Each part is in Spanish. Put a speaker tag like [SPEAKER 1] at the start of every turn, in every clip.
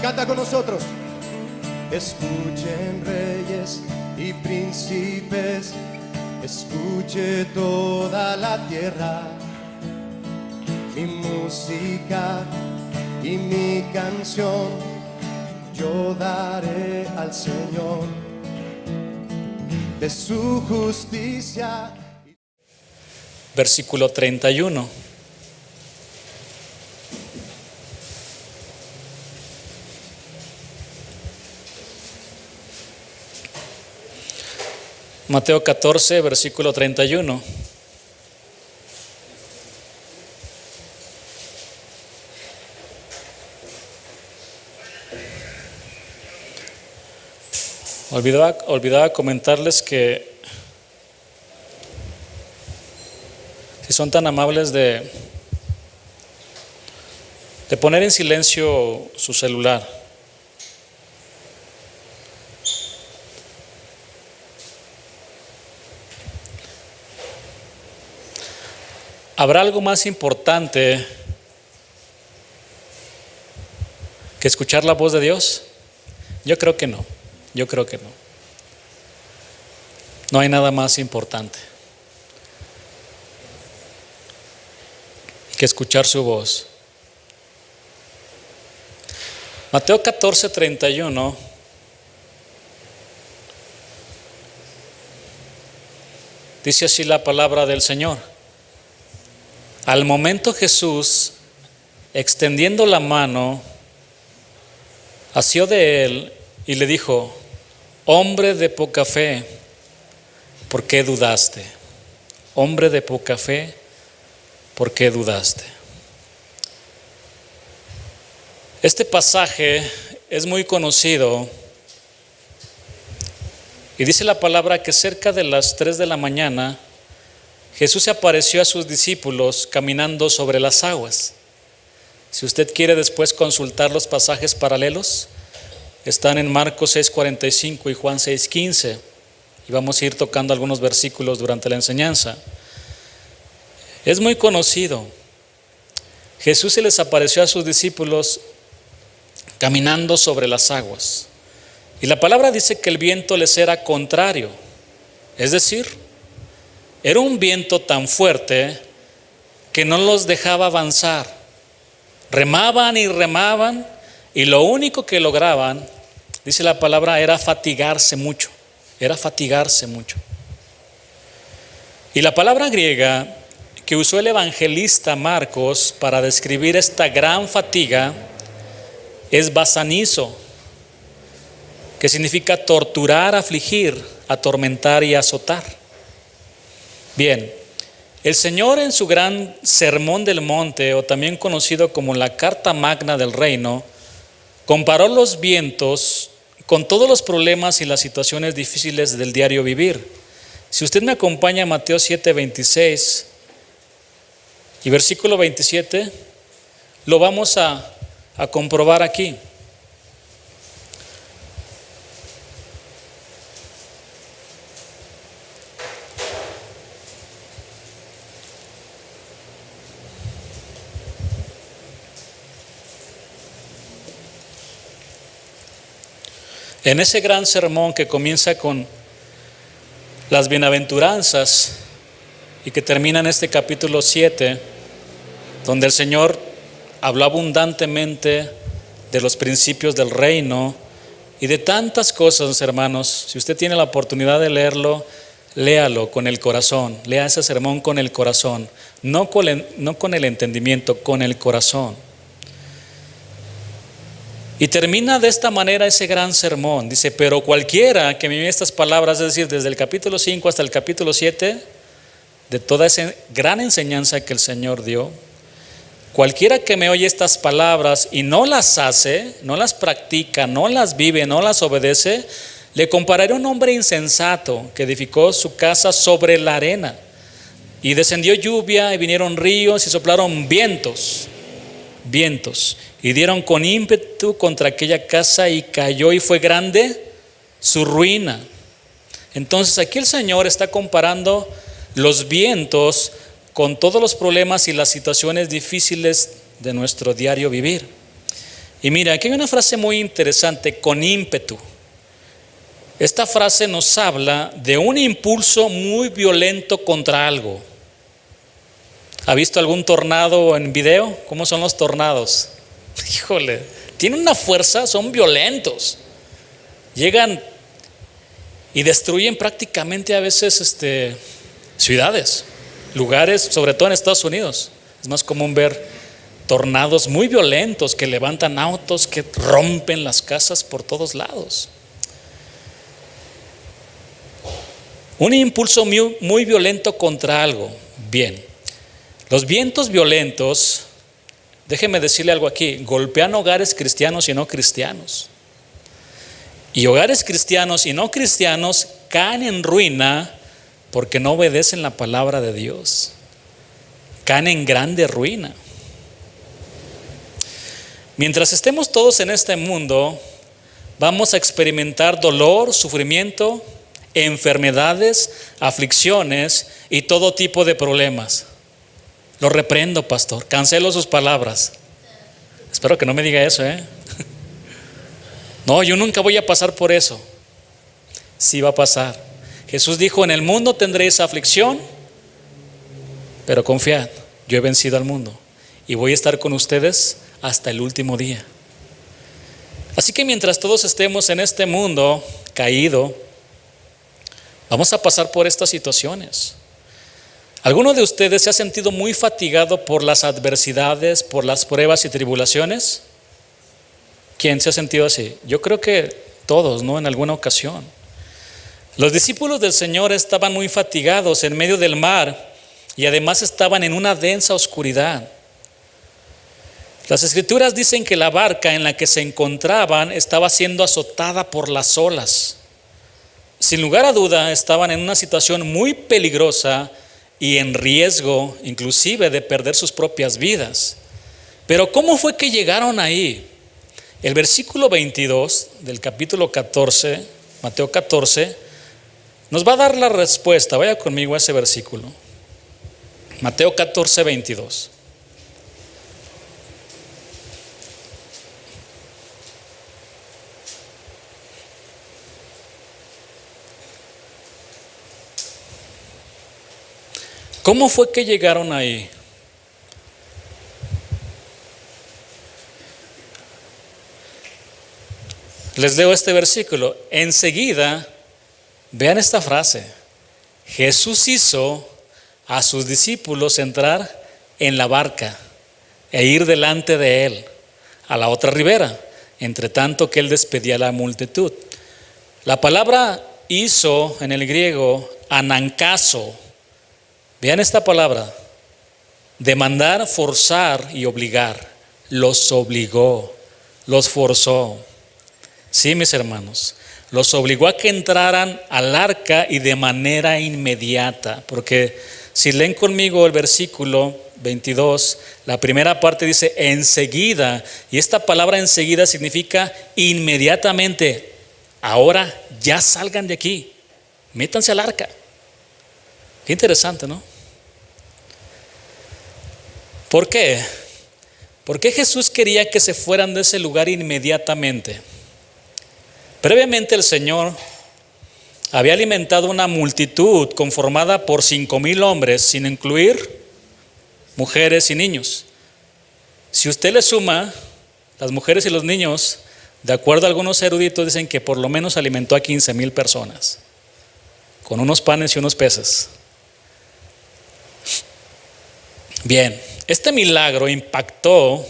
[SPEAKER 1] Canta con nosotros. Escuchen reyes y príncipes, escuche toda la tierra, mi música y mi canción yo daré al Señor, de su justicia.
[SPEAKER 2] Versículo 31. Mateo 14, versículo 31. Olvidaba comentarles que si son tan amables de poner en silencio su celular. ¿Habrá algo más importante que escuchar la voz de Dios? Yo creo que no. No hay nada más importante que escuchar su voz. Mateo 14, 31. Dice así la palabra del Señor. Al momento Jesús, extendiendo la mano, asió de él y le dijo: hombre de poca fe, ¿por qué dudaste? Hombre de poca fe, ¿por qué dudaste? Este pasaje es muy conocido y dice la palabra que cerca de las 3 de la mañana Jesús se apareció a sus discípulos caminando sobre las aguas. Si usted quiere después consultar los pasajes paralelos, están en Marcos 6:45 y Juan 6:15, y vamos a ir tocando algunos versículos durante la enseñanza. Es muy conocido. Jesús se les apareció a sus discípulos caminando sobre las aguas, y la palabra dice que el viento les era contrario, es decir, era un viento tan fuerte que no los dejaba avanzar. Remaban y remaban, y lo único que lograban, dice la palabra, era fatigarse mucho. Y la palabra griega que usó el evangelista Marcos para describir esta gran fatiga es basanizo, que significa torturar, afligir, atormentar y azotar. Bien, el Señor en su gran sermón del monte, o también conocido como la Carta Magna del Reino, comparó los vientos con todos los problemas y las situaciones difíciles del diario vivir. Si usted me acompaña a Mateo 7:26 y versículo 27, lo vamos a comprobar aquí. En ese gran sermón que comienza con las bienaventuranzas y que termina en este capítulo 7, donde el Señor habló abundantemente de los principios del reino y de tantas cosas, hermanos. Si usted tiene la oportunidad de leerlo, léalo con el corazón, lea ese sermón con el corazón, no con el entendimiento, con el corazón. Y termina de esta manera ese gran sermón. Dice: pero cualquiera que me oye estas palabras, es decir, desde el capítulo 5 hasta el capítulo 7, de toda esa gran enseñanza que el Señor dio, cualquiera que me oye estas palabras y no las hace, no las practica, no las vive, no las obedece, le compararé a un hombre insensato que edificó su casa sobre la arena. Y descendió lluvia, y vinieron ríos, y soplaron vientos, y dieron con ímpetu contra aquella casa, y cayó, y fue grande su ruina. Entonces aquí el Señor está comparando los vientos con todos los problemas y las situaciones difíciles de nuestro diario vivir. Y mira, aquí hay una frase muy interesante, con ímpetu. Esta frase nos habla de un impulso muy violento contra algo. ¿Ha visto algún tornado en video? ¿Cómo son los tornados? Híjole, tienen una fuerza, son violentos. Llegan y destruyen prácticamente a veces ciudades, lugares, sobre todo en Estados Unidos. Es más común ver tornados muy violentos que levantan autos, que rompen las casas por todos lados. Un impulso muy violento contra algo. Bien, los vientos violentos, déjeme decirle algo aquí, golpean hogares cristianos y no cristianos. Y hogares cristianos y no cristianos caen en ruina porque no obedecen la palabra de Dios. Caen en grande ruina. Mientras estemos todos en este mundo, vamos a experimentar dolor, sufrimiento, enfermedades, aflicciones y todo tipo de problemas. Lo reprendo, pastor. Cancelo sus palabras. Espero que no me diga eso, No, yo nunca voy a pasar por eso. Sí va a pasar. Jesús dijo, en el mundo tendréis aflicción, pero confiad, yo he vencido al mundo y voy a estar con ustedes hasta el último día. Así que mientras todos estemos en este mundo caído, vamos a pasar por estas situaciones. ¿Alguno de ustedes se ha sentido muy fatigado por las adversidades, por las pruebas y tribulaciones? ¿Quién se ha sentido así? Yo creo que todos, ¿no? En alguna ocasión. Los discípulos del Señor estaban muy fatigados en medio del mar y además estaban en una densa oscuridad. Las Escrituras dicen que la barca en la que se encontraban estaba siendo azotada por las olas. Sin lugar a duda, estaban en una situación muy peligrosa y en riesgo, inclusive, de perder sus propias vidas. Pero ¿cómo fue que llegaron ahí? El versículo 22 del capítulo 14, Mateo 14, nos va a dar la respuesta. Vaya conmigo a ese versículo. Mateo 14, 22. ¿Cómo fue que llegaron ahí? Les leo este versículo. Enseguida, vean esta frase. Jesús hizo a sus discípulos entrar en la barca e ir delante de él a la otra ribera, entre tanto que él despedía a la multitud. La palabra hizo en el griego, anancazo. Vean esta palabra, demandar, forzar y obligar. Los obligó, los forzó. Sí, mis hermanos, los obligó a que entraran al arca y de manera inmediata. Porque si leen conmigo el versículo 22, la primera parte dice enseguida. Y esta palabra enseguida significa inmediatamente. Ahora ya salgan de aquí, métanse al arca. Qué interesante, ¿no? ¿Por qué? ¿Por qué Jesús quería que se fueran de ese lugar inmediatamente? Previamente el Señor había alimentado una multitud conformada por 5,000 hombres, sin incluir mujeres y niños. Si usted le suma las mujeres y los niños, de acuerdo a algunos eruditos, dicen que por lo menos alimentó a 15,000 personas, con unos panes y unos peces. Bien, este milagro impactó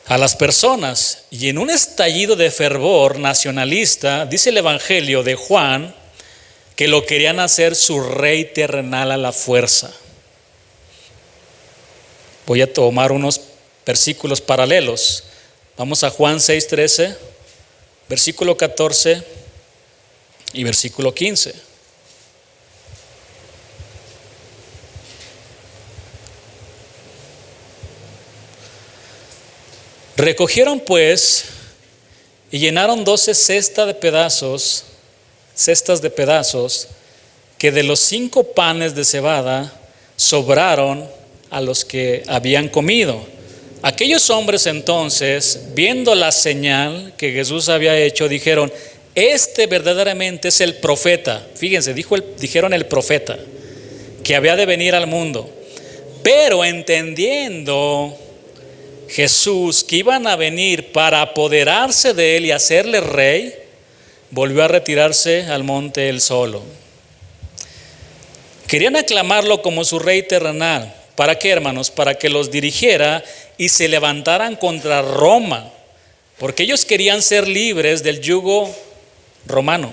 [SPEAKER 2] a las personas y en un estallido de fervor nacionalista, dice el Evangelio de Juan, que lo querían hacer su rey terrenal a la fuerza. Voy a tomar unos versículos paralelos. Vamos a Juan 6:13, versículo 14 y versículo 15. Recogieron pues y llenaron 12 cestas de pedazos que de los 5 panes de cebada sobraron a los que habían comido. Aquellos hombres entonces, viendo la señal que Jesús había hecho, dijeron: este verdaderamente es el profeta. Fíjense, dijeron el profeta que había de venir al mundo. Pero entendiendo Jesús que iban a venir para apoderarse de él y hacerle rey, volvió a retirarse al monte él solo. Querían aclamarlo como su rey terrenal. ¿Para qué, hermanos? Para que los dirigiera y se levantaran contra Roma, porque ellos querían ser libres del yugo romano,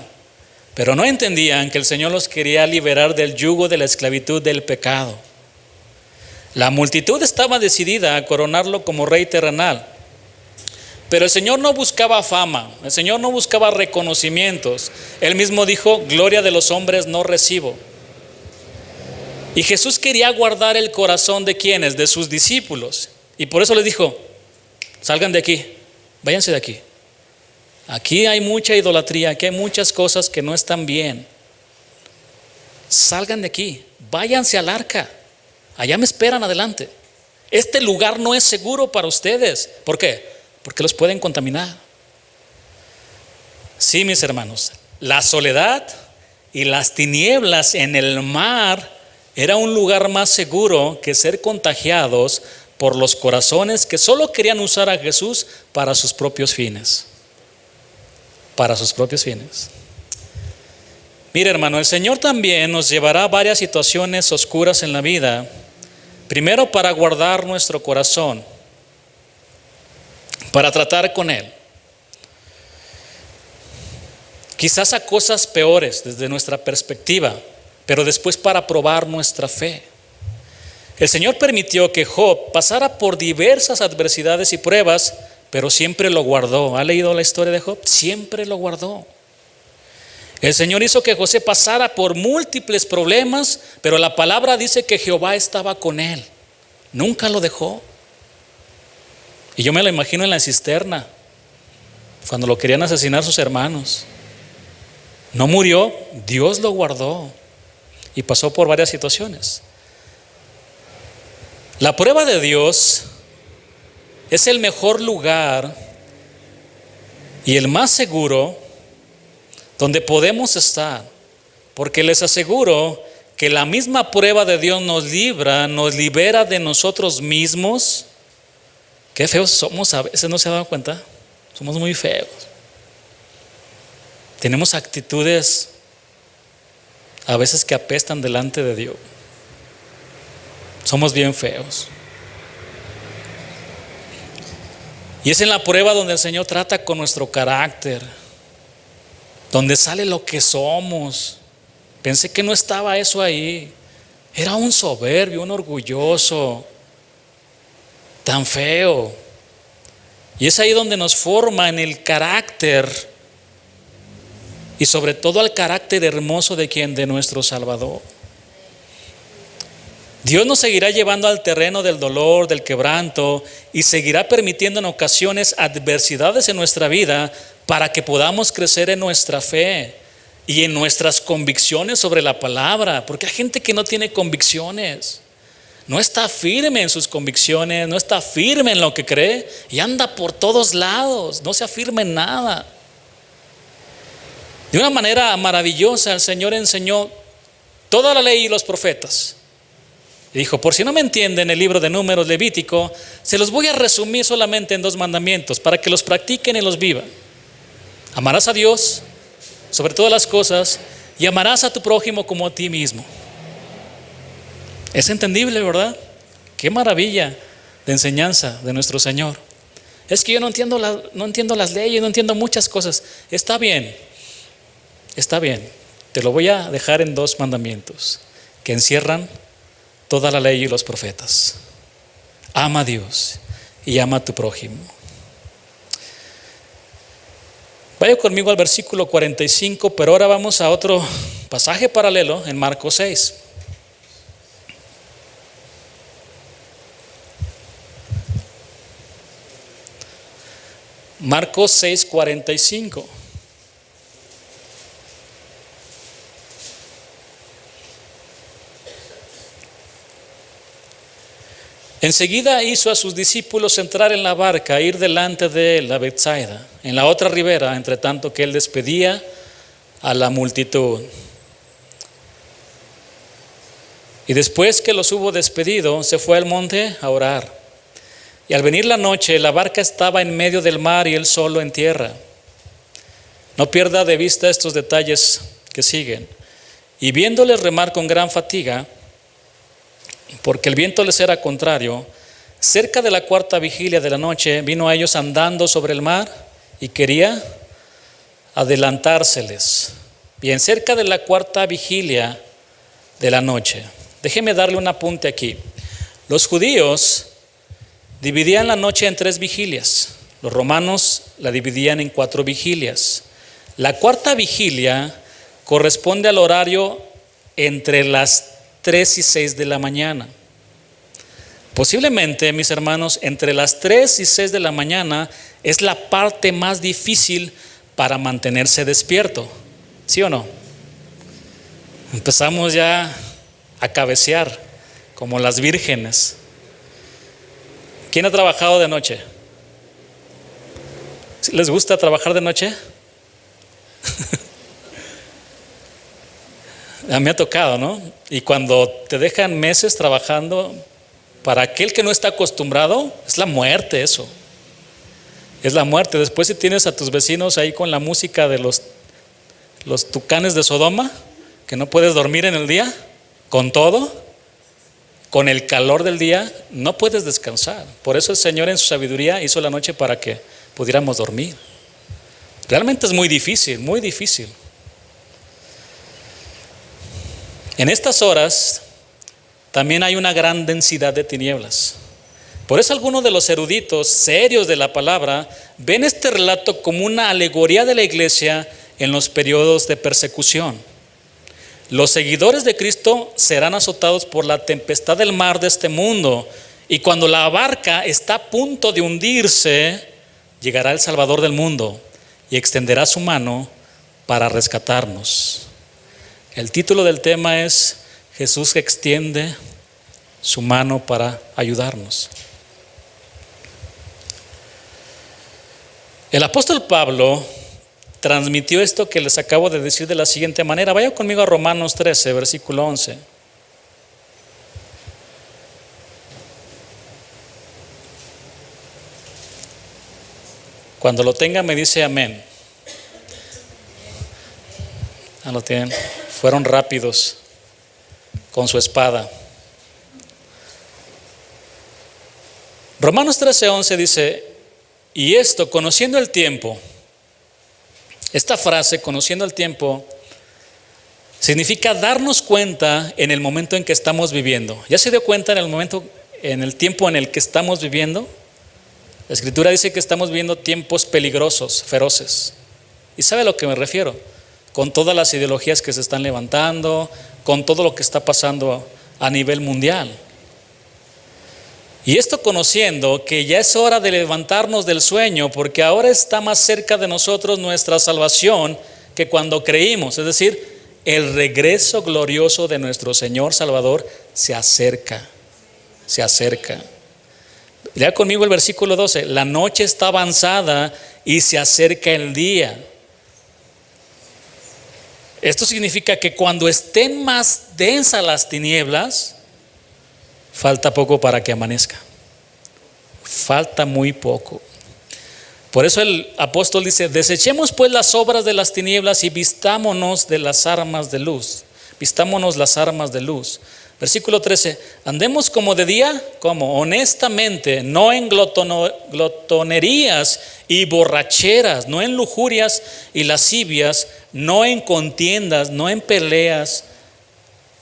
[SPEAKER 2] pero no entendían que el Señor los quería liberar del yugo de la esclavitud del pecado. La multitud estaba decidida a coronarlo como rey terrenal, pero el Señor no buscaba fama, el Señor no buscaba reconocimientos. Él mismo dijo: gloria de los hombres no recibo. Y Jesús quería guardar el corazón de ¿quiénes? De sus discípulos. Y por eso les dijo: salgan de aquí, váyanse de aquí. Aquí hay mucha idolatría, aquí hay muchas cosas que no están bien. Salgan de aquí, váyanse al arca. Allá me esperan adelante. Este lugar no es seguro para ustedes. ¿Por qué? Porque los pueden contaminar. Sí, mis hermanos, la soledad y las tinieblas en el mar era un lugar más seguro que ser contagiados por los corazones que solo querían usar a Jesús para sus propios fines. Para sus propios fines. Mire, hermano, el Señor también nos llevará a varias situaciones oscuras en la vida. Primero, para guardar nuestro corazón, para tratar con Él. Quizás a cosas peores desde nuestra perspectiva, pero después para probar nuestra fe. El Señor permitió que Job pasara por diversas adversidades y pruebas, pero siempre lo guardó. ¿Ha leído la historia de Job? Siempre lo guardó. El Señor hizo que José pasara por múltiples problemas, pero la palabra dice que Jehová estaba con él. Nunca lo dejó. Y yo me lo imagino en la cisterna, cuando lo querían asesinar sus hermanos. No murió, Dios lo guardó y pasó por varias situaciones. La prueba de Dios es el mejor lugar y el más seguro donde podemos estar, porque les aseguro que la misma prueba de Dios nos libera de nosotros mismos. Qué feos somos a veces, ¿no se ha dado cuenta? Somos muy feos. Tenemos actitudes a veces que apestan delante de Dios. Somos bien feos. Y es en la prueba donde el Señor trata con nuestro carácter, donde sale lo que somos. Pensé que no estaba eso ahí. Era un soberbio, un orgulloso, tan feo. Y es ahí donde nos forma en el carácter y sobre todo al carácter hermoso de quien, de nuestro Salvador. Dios nos seguirá llevando al terreno del dolor, del quebranto, y seguirá permitiendo en ocasiones adversidades en nuestra vida para que podamos crecer en nuestra fe y en nuestras convicciones sobre la palabra, porque hay gente que no tiene convicciones, no está firme en sus convicciones, no está firme en lo que cree y anda por todos lados, no se afirma en nada. De una manera maravillosa el Señor enseñó toda la ley y los profetas. Y dijo: por si no me entienden el libro de Números, Levítico, se los voy a resumir solamente en 2 mandamientos para que los practiquen y los vivan. Amarás a Dios sobre todas las cosas y amarás a tu prójimo como a ti mismo. Es entendible, ¿verdad? Qué maravilla de enseñanza de nuestro Señor. Es que yo no entiendo las leyes, no entiendo muchas cosas. Está bien, te lo voy a dejar en 2 mandamientos que encierran toda la ley y los profetas. Ama a Dios y ama a tu prójimo. Vaya conmigo al versículo 45, pero ahora vamos a otro pasaje paralelo en Marcos 6. Marcos 6:45. Enseguida hizo a sus discípulos entrar en la barca, ir delante de él a Betsaida, en la otra ribera, entre tanto que él despedía a la multitud. Y después que los hubo despedido, se fue al monte a orar. Y al venir la noche, la barca estaba en medio del mar y él solo en tierra. No pierda de vista estos detalles que siguen. Y viéndoles remar con gran fatiga, porque el viento les era contrario, cerca de la cuarta vigilia de la noche, vino a ellos andando sobre el mar y quería adelantárseles. Bien, cerca de la cuarta vigilia de la noche. Déjeme darle un apunte aquí. Los judíos dividían la noche en 3 vigilias. Los romanos la dividían en 4 vigilias. La cuarta vigilia corresponde al horario entre las 3 y 6 de la mañana. Posiblemente, mis hermanos, entre las 3 y 6 de la mañana es la parte más difícil para mantenerse despierto. ¿Sí o no? Empezamos ya a cabecear como las vírgenes. ¿Quién ha trabajado de noche? ¿Les gusta trabajar de noche? A mí me ha tocado, ¿no? Y cuando te dejan meses trabajando, para aquel que no está acostumbrado, es la muerte eso. Es la muerte. Después si tienes a tus vecinos ahí con la música de los tucanes de Sodoma, que no puedes dormir en el día, con todo, con el calor del día, no puedes descansar. Por eso el Señor en su sabiduría hizo la noche para que pudiéramos dormir. Realmente es muy difícil, muy difícil. En estas horas también hay una gran densidad de tinieblas. Por eso algunos de los eruditos serios de la palabra ven este relato como una alegoría de la iglesia en los periodos de persecución. Los seguidores de Cristo serán azotados por la tempestad del mar de este mundo, y cuando la barca está a punto de hundirse, llegará el Salvador del mundo y extenderá su mano para rescatarnos. El título del tema es Jesús que extiende su mano para ayudarnos. El apóstol Pablo transmitió esto que les acabo de decir de la siguiente manera. Vaya conmigo a Romanos 13, versículo 11. Cuando lo tenga me dice amén. Ah, lo tienen. Fueron rápidos con su espada. Romanos 13:11 dice: y esto, conociendo el tiempo. Esta frase, conociendo el tiempo, significa darnos cuenta en el momento en que estamos viviendo. ¿Ya se dio cuenta en el tiempo en el que estamos viviendo? La Escritura dice que estamos viviendo tiempos peligrosos, feroces. ¿Y sabe a lo que me refiero? Con todas las ideologías que se están levantando, con todo lo que está pasando a nivel mundial. Y esto conociendo que ya es hora de levantarnos del sueño, porque ahora está más cerca de nosotros nuestra salvación que cuando creímos. Es decir, el regreso glorioso de nuestro Señor Salvador se acerca, se acerca. Lea conmigo el versículo 12. La noche está avanzada y se acerca el día. Esto significa que cuando estén más densas las tinieblas, falta poco para que amanezca. Falta muy poco. Por eso el apóstol dice: desechemos pues las obras de las tinieblas y vistámonos de las armas de luz. Vistámonos las armas de luz. Versículo 13: andemos como de día, como honestamente, no en glotonerías y borracheras, no en lujurias y lascivias, no en contiendas, no en peleas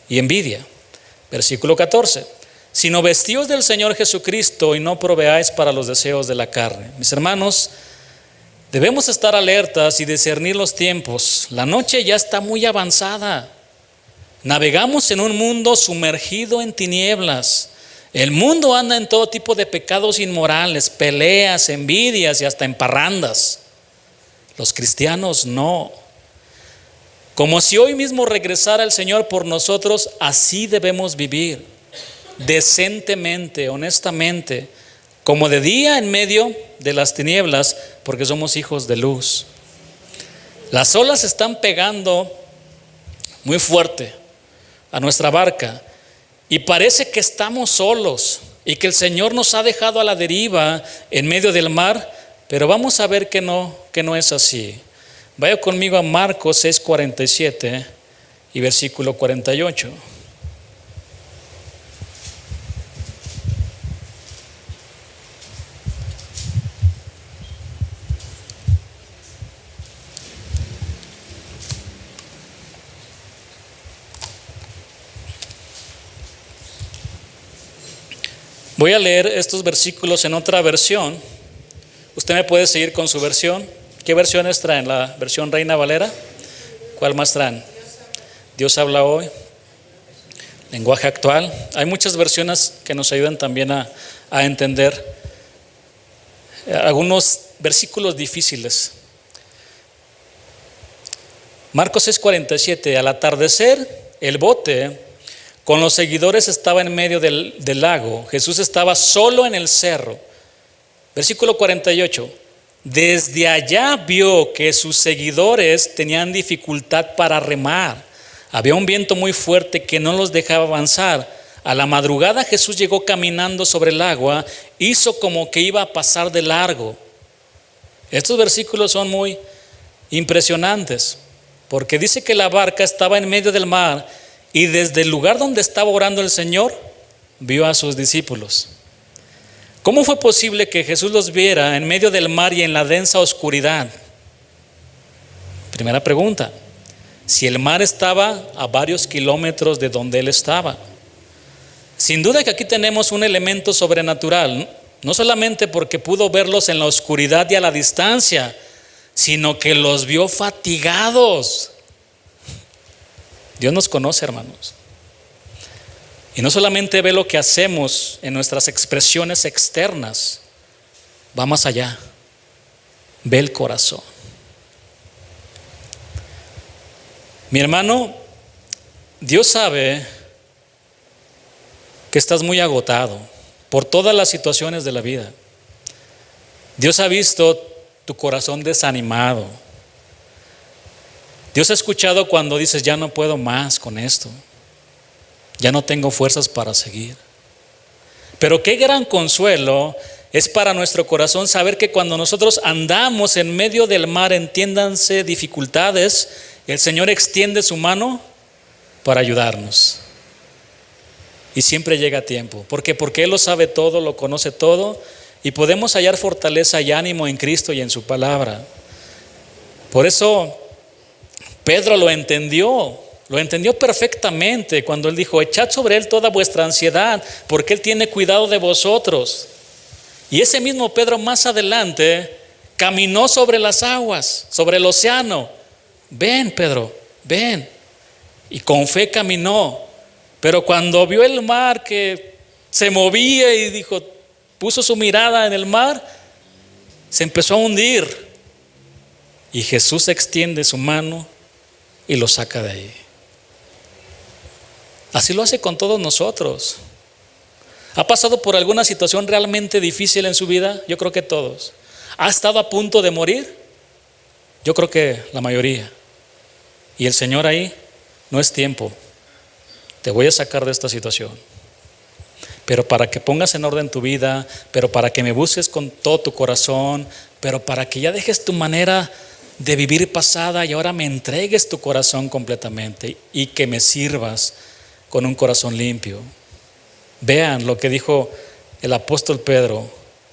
[SPEAKER 2] y envidia. Versículo 14: sino vestíos del Señor Jesucristo y no proveáis para los deseos de la carne. Mis hermanos, debemos estar alertas y discernir los tiempos. La noche ya está muy avanzada. Navegamos en un mundo sumergido en tinieblas. El mundo anda en todo tipo de pecados inmorales, peleas, envidias y hasta en parrandas. Los cristianos no. Como si hoy mismo regresara el Señor por nosotros, así debemos vivir. decentemente, honestamente, como de día en medio de las tinieblas, porque somos hijos de luz. Las olas están pegando muy fuerte a nuestra barca y parece que estamos solos y que el Señor nos ha dejado a la deriva en medio del mar, pero vamos a ver que no es así. Vaya conmigo a Marcos 6:47 y versículo 48. Voy a leer estos versículos en otra versión. Usted me puede seguir con su versión. ¿Qué versiones traen? ¿La versión Reina Valera? ¿Cuál más traen? Dios habla hoy. Lenguaje actual. Hay muchas versiones que nos ayudan también a entender algunos versículos difíciles. Marcos 6:47. Al atardecer, el bote con los seguidores estaba en medio del lago. Jesús estaba solo en el cerro. Versículo 48. Desde allá vio que sus seguidores tenían dificultad para remar. Había un viento muy fuerte que no los dejaba avanzar. A la madrugada Jesús llegó caminando sobre el agua, hizo como que iba a pasar de largo. Estos versículos son muy impresionantes, porque dice que la barca estaba en medio del mar y desde el lugar donde estaba orando el Señor, vio a sus discípulos. ¿Cómo fue posible que Jesús los viera en medio del mar y en la densa oscuridad? Primera pregunta. Si el mar estaba a varios kilómetros de donde él estaba. Sin duda que aquí tenemos un elemento sobrenatural, no solamente porque pudo verlos en la oscuridad y a la distancia, sino que los vio fatigados. Dios nos conoce, hermanos. Y no solamente ve lo que hacemos en nuestras expresiones externas, va más allá, ve el corazón. Mi hermano, Dios sabe que estás muy agotado por todas las situaciones de la vida. Dios ha visto tu corazón desanimado. Dios ha escuchado cuando dices, ya no puedo más con esto. Ya no tengo fuerzas para seguir. Pero qué gran consuelo es para nuestro corazón saber que cuando nosotros andamos en medio del mar, entiéndanse dificultades, el Señor extiende su mano para ayudarnos. Y siempre llega a tiempo. ¿Por qué? Porque Él lo sabe todo, lo conoce todo, y podemos hallar fortaleza y ánimo en Cristo y en su palabra. Por eso Pedro lo entendió perfectamente cuando él dijo, echad sobre él toda vuestra ansiedad, porque él tiene cuidado de vosotros. Y ese mismo Pedro más adelante caminó sobre las aguas, sobre el océano. Ven, Pedro, ven. Y con fe caminó. Pero cuando vio el mar que se movía y dijo, puso su mirada en el mar, se empezó a hundir. Y Jesús extiende su mano y lo saca de ahí. Así lo hace con todos nosotros. ¿Ha pasado por alguna situación realmente difícil en su vida? Yo creo que todos. ¿Ha estado a punto de morir? Yo creo que la mayoría. Y el Señor ahí, no es tiempo. Te voy a sacar de esta situación. Pero para que pongas en orden tu vida, pero para que me busques con todo tu corazón, pero para que ya dejes tu manera de vivir pasada y ahora me entregues tu corazón completamente y que me sirvas con un corazón limpio. Vean lo que dijo el apóstol Pedro: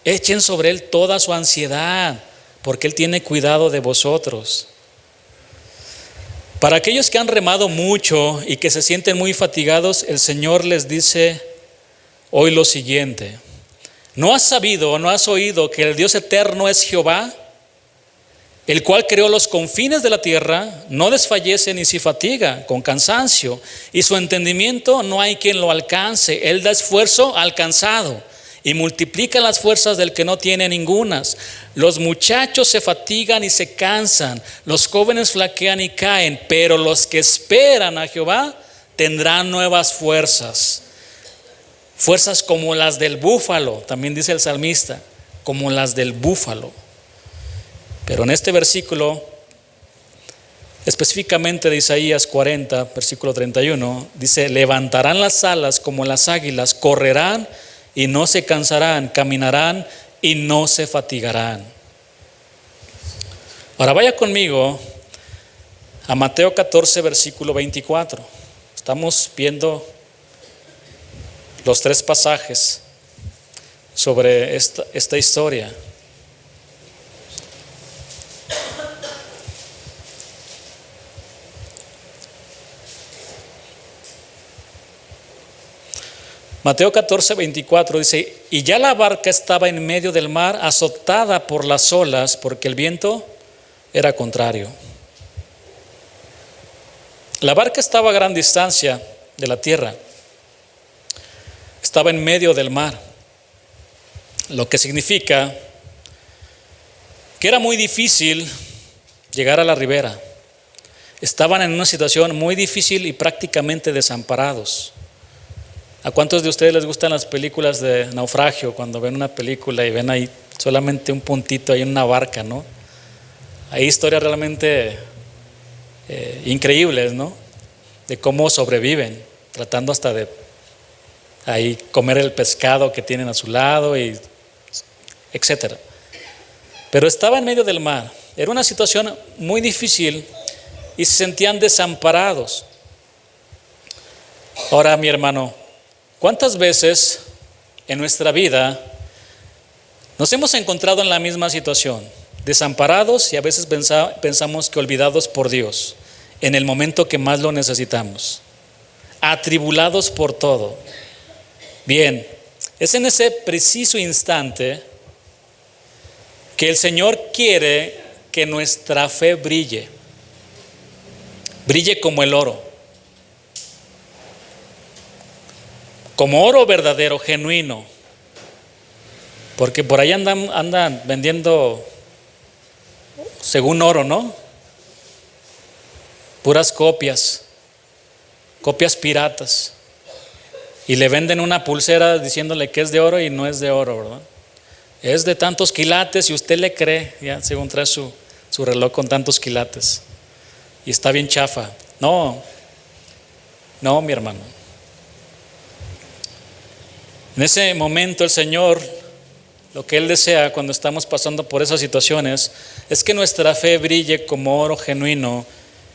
[SPEAKER 2] echen sobre él toda su ansiedad, porque él tiene cuidado de vosotros. Para aquellos que han remado mucho y que se sienten muy fatigados, el Señor les dice hoy lo siguiente: ¿no has sabido o no has oído que el Dios eterno es Jehová, el cual creó los confines de la tierra? No desfallece ni se fatiga con cansancio, y su entendimiento no hay quien lo alcance. Él da esfuerzo al cansado y multiplica las fuerzas del que no tiene ningunas. Los muchachos se fatigan y se cansan, los jóvenes flaquean y caen, pero los que esperan a Jehová tendrán nuevas fuerzas. Fuerzas como las del búfalo, también dice el salmista, como las del búfalo. Pero en este versículo, específicamente de Isaías 40, versículo 31, dice: levantarán las alas como las águilas, correrán y no se cansarán, caminarán y no se fatigarán. Ahora vaya conmigo a Mateo 14, versículo 24. Estamos viendo los tres pasajes sobre esta historia. Mateo 14, 24 dice: y ya la barca estaba en medio del mar, azotada por las olas, porque el viento era contrario. La barca estaba a gran distancia de la tierra, estaba en medio del mar, lo que significa que era muy difícil llegar a la ribera. Estaban en una situación muy difícil y prácticamente desamparados. ¿A cuántos de ustedes les gustan las películas de naufragio? Cuando ven una película y ven ahí solamente un puntito ahí en una barca, ¿no? Hay historias realmente increíbles, ¿no? De cómo sobreviven, tratando hasta de ahí comer el pescado que tienen a su lado, y etcétera. Pero estaba en medio del mar. Era una situación muy difícil y se sentían desamparados. Ahora, mi hermano, ¿cuántas veces en nuestra vida nos hemos encontrado en la misma situación? Desamparados y a veces pensamos que olvidados por Dios en el momento que más lo necesitamos, atribulados por todo. Bien, es en ese preciso instante que el Señor quiere que nuestra fe brille como el oro, como oro verdadero, genuino, porque por ahí andan vendiendo según oro, ¿no? Puras copias piratas, y le venden una pulsera diciéndole que es de oro y no es de oro, ¿verdad? Es de tantos quilates y usted le cree, ya según trae su reloj con tantos quilates y está bien chafa. No, mi hermano. En ese momento el Señor, lo que Él desea cuando estamos pasando por esas situaciones, es que nuestra fe brille como oro genuino,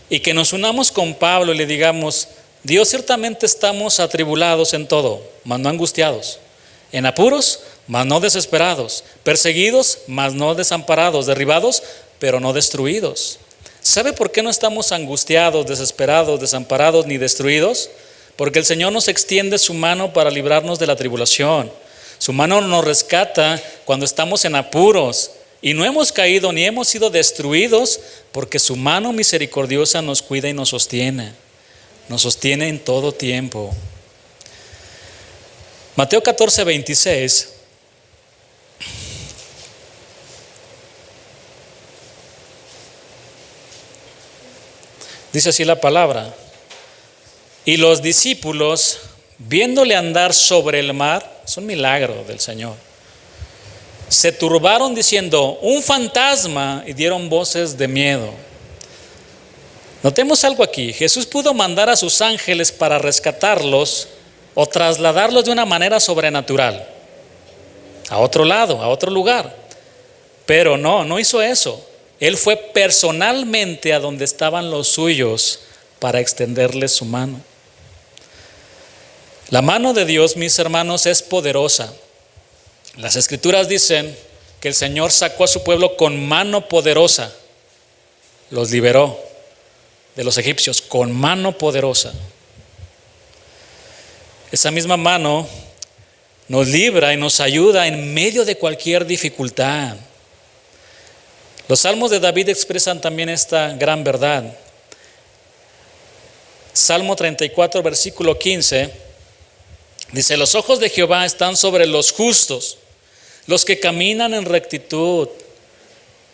[SPEAKER 2] y que nos unamos con Pablo y le digamos: Dios, ciertamente estamos atribulados en todo, mas no angustiados; en apuros, mas no desesperados; perseguidos, mas no desamparados; derribados, pero no destruidos. ¿Sabe por qué no estamos angustiados, desesperados, desamparados ni destruidos? Porque el Señor nos extiende su mano para librarnos de la tribulación. Su mano nos rescata cuando estamos en apuros, y no hemos caído ni hemos sido destruidos, porque su mano misericordiosa nos cuida y nos sostiene en todo tiempo. Mateo 14, 26. Dice así la palabra: y los discípulos, viéndole andar sobre el mar, es un milagro del Señor, se turbaron diciendo: un fantasma, y dieron voces de miedo. Notemos algo aquí. Jesús pudo mandar a sus ángeles para rescatarlos o trasladarlos de una manera sobrenatural a otro lado, a otro lugar, pero no hizo eso. Él fue personalmente a donde estaban los suyos para extenderles su mano. La mano de Dios, mis hermanos, es poderosa. Las Escrituras dicen que el Señor sacó a su pueblo con mano poderosa, los liberó de los egipcios con mano poderosa. Esa misma mano nos libra y nos ayuda en medio de cualquier dificultad. Los salmos de David expresan también esta gran verdad. Salmo 34, versículo 15, dice: los ojos de Jehová están sobre los justos, los que caminan en rectitud,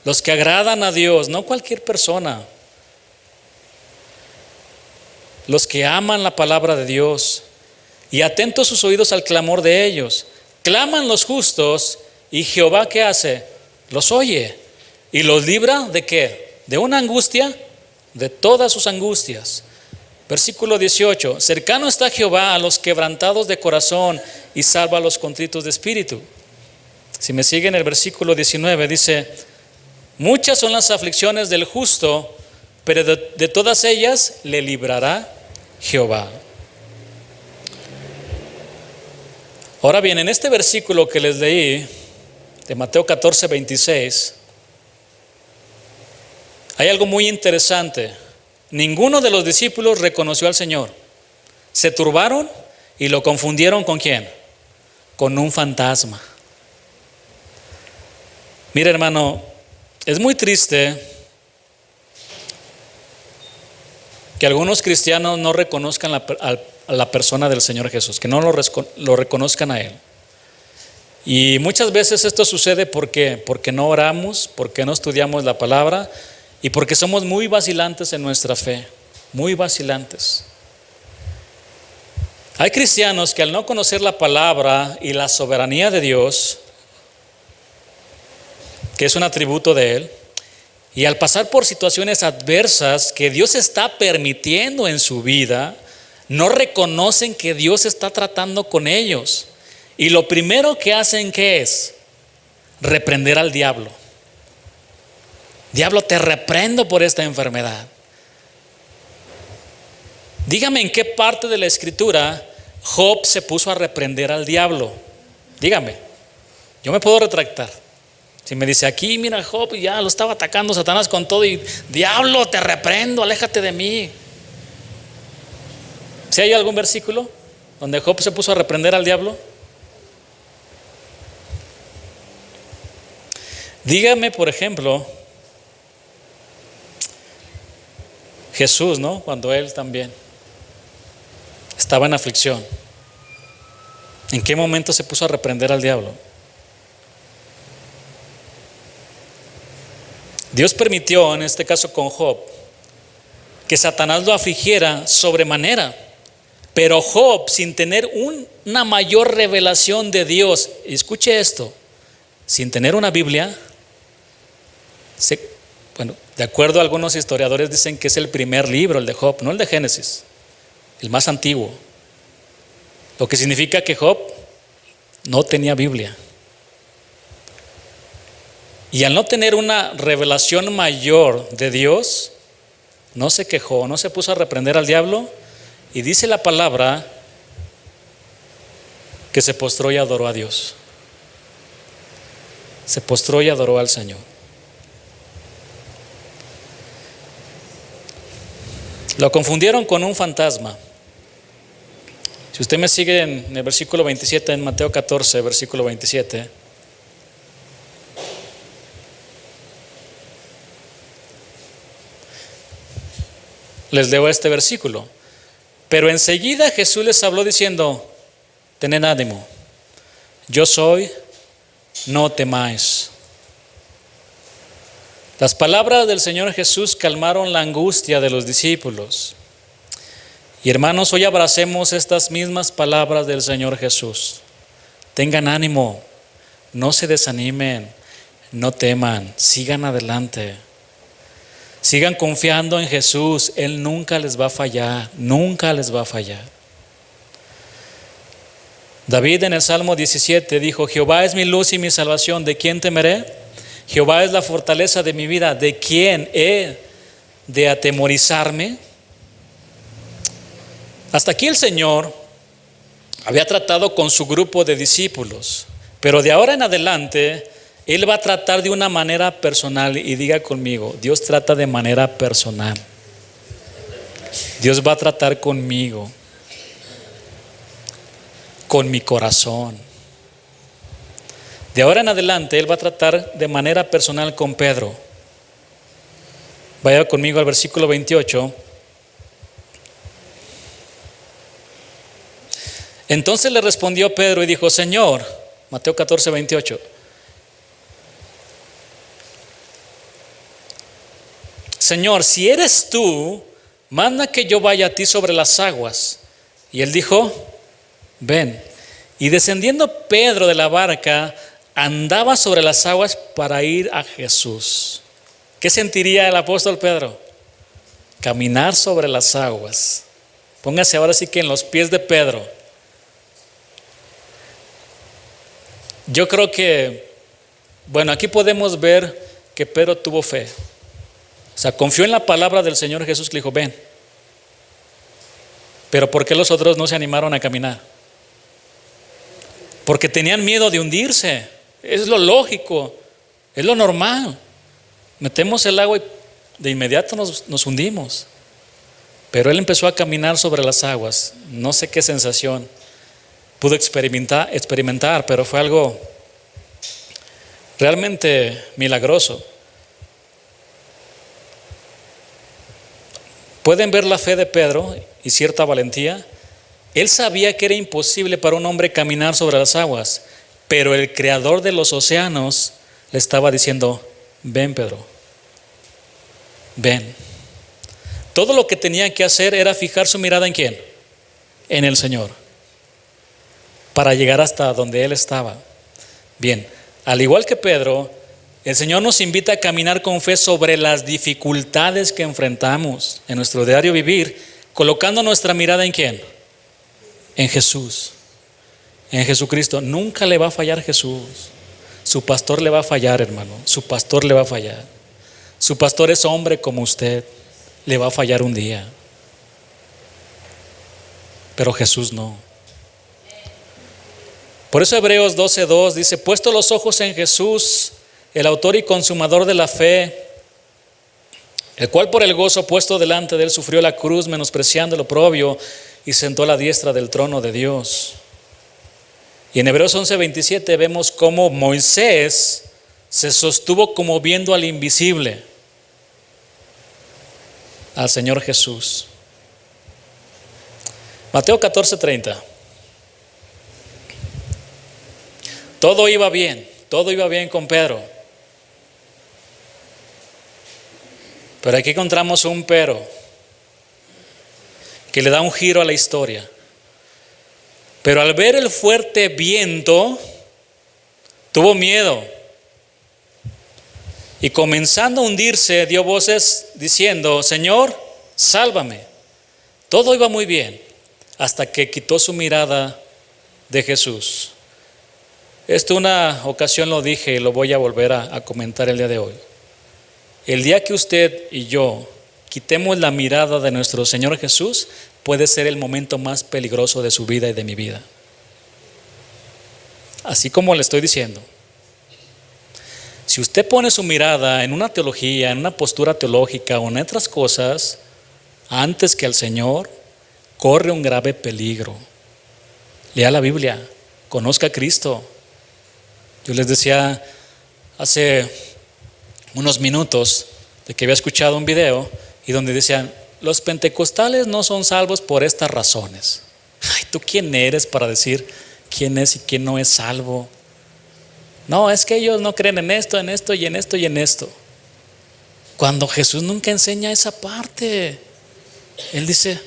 [SPEAKER 2] los que agradan a Dios, no cualquier persona, los que aman la palabra de Dios, y atentos sus oídos al clamor de ellos. Claman los justos y Jehová, ¿qué hace? Los oye y los libra ¿de qué? De una angustia, de todas sus angustias. Versículo 18, cercano está Jehová a los quebrantados de corazón y salva a los contritos de espíritu. Si me siguen el versículo 19 dice, muchas son las aflicciones del justo, pero de todas ellas le librará Jehová. Ahora bien, en este versículo que les leí, de Mateo 14, 26, hay algo muy interesante. Ninguno de los discípulos reconoció al Señor. Se turbaron y lo confundieron ¿con quién? Con un fantasma. Mira, hermano, es muy triste que algunos cristianos no reconozcan a la persona del Señor Jesús, que no lo reconozcan a Él. Y muchas veces esto sucede porque no oramos, porque no estudiamos la palabra y porque somos muy vacilantes en nuestra fe, muy vacilantes. Hay cristianos que al no conocer la palabra y la soberanía de Dios, que es un atributo de Él, y al pasar por situaciones adversas que Dios está permitiendo en su vida, no reconocen que Dios está tratando con ellos. Y lo primero que hacen, ¿qué es? Reprender al diablo. Diablo, te reprendo por esta enfermedad. Dígame en qué parte de la escritura Job se puso a reprender al diablo. Dígame, yo me puedo retractar. Si me dice aquí, mira, Job ya lo estaba atacando Satanás con todo y diablo, te reprendo, aléjate de mí. ¿Si hay algún versículo donde Job se puso a reprender al diablo? Dígame, por ejemplo, Jesús, ¿no? Cuando Él también estaba en aflicción, ¿en qué momento se puso a reprender al diablo? Dios permitió, en este caso con Job, que Satanás lo afligiera sobremanera, pero Job, sin tener una mayor revelación de Dios, escuche esto, sin tener una Biblia, de acuerdo a algunos historiadores dicen que es el primer libro, el de Job, no el de Génesis, el más antiguo, lo que significa que Job no tenía Biblia. Y al no tener una revelación mayor de Dios, no se quejó, no se puso a reprender al diablo, y dice la palabra que se postró y adoró a Dios. Se postró y adoró al Señor. Lo confundieron con un fantasma. Si usted me sigue en el versículo 27, en Mateo 14, versículo 27. Les leo este versículo. Pero enseguida Jesús les habló diciendo, tened ánimo, yo soy, no temáis. Las palabras del Señor Jesús calmaron la angustia de los discípulos. Y hermanos, hoy abracemos estas mismas palabras del Señor Jesús. Tengan ánimo, no se desanimen, no teman, sigan adelante. Sigan confiando en Jesús, Él nunca les va a fallar, nunca les va a fallar. David en el Salmo 17 dijo, Jehová es mi luz y mi salvación, ¿de quién temeré? Jehová es la fortaleza de mi vida, ¿de quién he de atemorizarme? Hasta aquí el Señor había tratado con su grupo de discípulos, pero de ahora en adelante Él va a tratar de una manera personal. Y diga conmigo, Dios trata de manera personal. Dios va a tratar conmigo, con mi corazón. De ahora en adelante Él va a tratar de manera personal con Pedro. Vaya conmigo al versículo 28. Entonces le respondió Pedro y dijo, Señor, Mateo 14, 28. Señor, si eres tú, manda que yo vaya a ti sobre las aguas. Y él dijo, ven. Y descendiendo Pedro de la barca, andaba sobre las aguas para ir a Jesús. ¿Qué sentiría el apóstol Pedro? Caminar sobre las aguas. Póngase ahora sí que en los pies de Pedro. Yo creo que, bueno, aquí podemos ver que Pedro tuvo fe. O sea, confió en la palabra del Señor Jesús que le dijo, ven. Pero ¿por qué los otros no se animaron a caminar? Porque tenían miedo de hundirse. Es lo lógico, es lo normal. Metemos el agua y de inmediato nos hundimos. Pero él empezó a caminar sobre las aguas. No sé qué sensación pudo experimentar, pero fue algo realmente milagroso. Pueden ver la fe de Pedro y cierta valentía. Él sabía que era imposible para un hombre caminar sobre las aguas, pero el creador de los océanos le estaba diciendo, ven Pedro, ven. Todo lo que tenía que hacer era fijar su mirada ¿en quién? En el Señor, para llegar hasta donde él estaba. Bien, al igual que Pedro, el Señor nos invita a caminar con fe sobre las dificultades que enfrentamos en nuestro diario vivir, colocando nuestra mirada ¿en quién? En Jesús, en Jesucristo. Nunca le va a fallar Jesús. Su pastor le va a fallar, hermano. Su pastor le va a fallar. Su pastor es hombre como usted. Le va a fallar un día. Pero Jesús no. Por eso Hebreos 12:2 dice, puesto los ojos en Jesús, el autor y consumador de la fe, el cual por el gozo puesto delante de él sufrió la cruz, menospreciando el oprobio, y sentó a la diestra del trono de Dios. Y en Hebreos 11:27 vemos cómo Moisés se sostuvo como viendo al invisible, al Señor Jesús. Mateo 14:30. Todo iba bien con Pedro. Pero aquí encontramos un pero que le da un giro a la historia. Pero al ver el fuerte viento, tuvo miedo. Y comenzando a hundirse, dio voces diciendo, Señor, sálvame. Todo iba muy bien, hasta que quitó su mirada de Jesús. Esto una ocasión lo dije y lo voy a volver a comentar el día de hoy. El día que usted y yo quitemos la mirada de nuestro Señor Jesús, puede ser el momento más peligroso de su vida y de mi vida. Así como le estoy diciendo. Si usted pone su mirada en una teología, en una postura teológica o en otras cosas, antes que al Señor, corre un grave peligro. Lea la Biblia, conozca a Cristo. Yo les decía hace unos minutos de que había escuchado un video y donde decían, los pentecostales no son salvos por estas razones. Ay, ¿tú quién eres para decir quién es y quién no es salvo? No, es que ellos no creen en esto y en esto y en esto. Cuando Jesús nunca enseña esa parte. Él dice,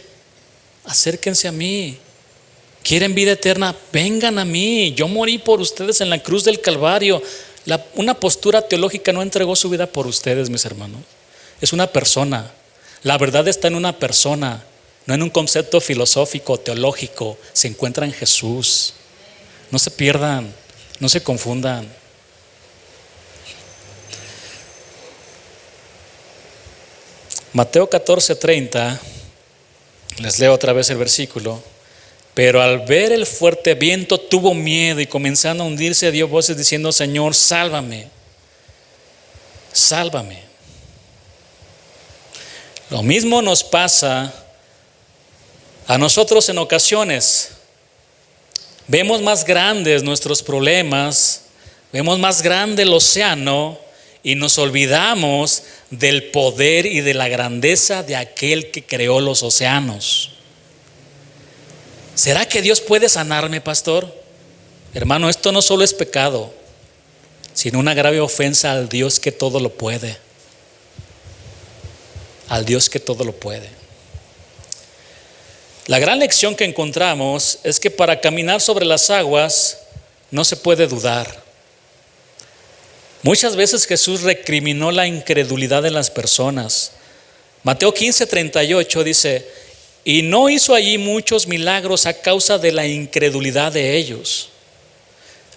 [SPEAKER 2] acérquense a mí. ¿Quieren vida eterna? Vengan a mí. Yo morí por ustedes en la cruz del Calvario. Una postura teológica no entregó su vida por ustedes, mis hermanos. Es una persona. La verdad está en una persona, no en un concepto filosófico, teológico. Se encuentra en Jesús. No se pierdan, no se confundan. Mateo 14:30, les leo otra vez el versículo. Pero al ver el fuerte viento tuvo miedo y comenzando a hundirse dio voces diciendo, Señor, sálvame, sálvame. Lo mismo nos pasa a nosotros en ocasiones. Vemos más grandes nuestros problemas, vemos más grande el océano y nos olvidamos del poder y de la grandeza de aquel que creó los océanos. ¿Será que Dios puede sanarme, pastor? Hermano, esto no solo es pecado, sino una grave ofensa al Dios que todo lo puede. Al Dios que todo lo puede. La gran lección que encontramos es que para caminar sobre las aguas no se puede dudar. Muchas veces Jesús recriminó la incredulidad de las personas. Mateo 15:38 dice: y no hizo allí muchos milagros a causa de la incredulidad de ellos.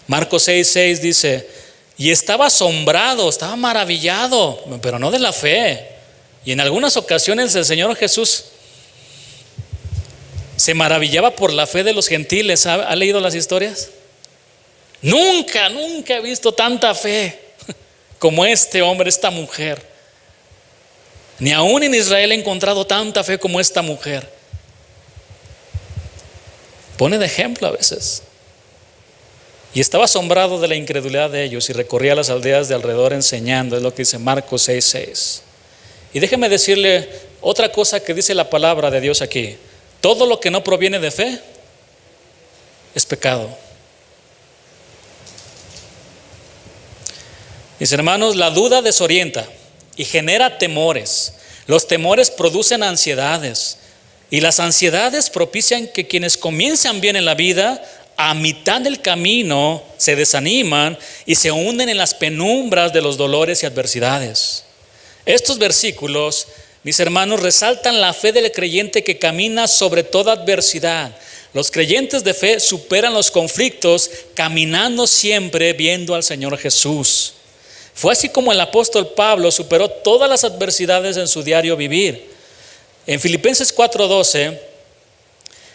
[SPEAKER 2] Marcos 6:6 dice: y estaba asombrado, estaba maravillado, pero no de la fe. Y en algunas ocasiones el Señor Jesús se maravillaba por la fe de los gentiles. ¿Ha leído las historias? Nunca he visto tanta fe como este hombre, esta mujer. Ni aún en Israel he encontrado tanta fe como esta mujer. Pone de ejemplo a veces. Y estaba asombrado de la incredulidad de ellos y recorría las aldeas de alrededor enseñando. Es lo que dice Marcos 6:6. Y déjeme decirle otra cosa que dice la palabra de Dios aquí: todo lo que no proviene de fe es pecado. Mis hermanos, la duda desorienta y genera temores. Los temores producen ansiedades y las ansiedades propician que quienes comienzan bien en la vida, a mitad del camino se desaniman y se hunden en las penumbras de los dolores y adversidades. Estos versículos, mis hermanos, resaltan la fe del creyente que camina sobre toda adversidad. Los creyentes de fe superan los conflictos caminando siempre viendo al Señor Jesús. Fue así como el apóstol Pablo superó todas las adversidades en su diario vivir. En Filipenses 4:12,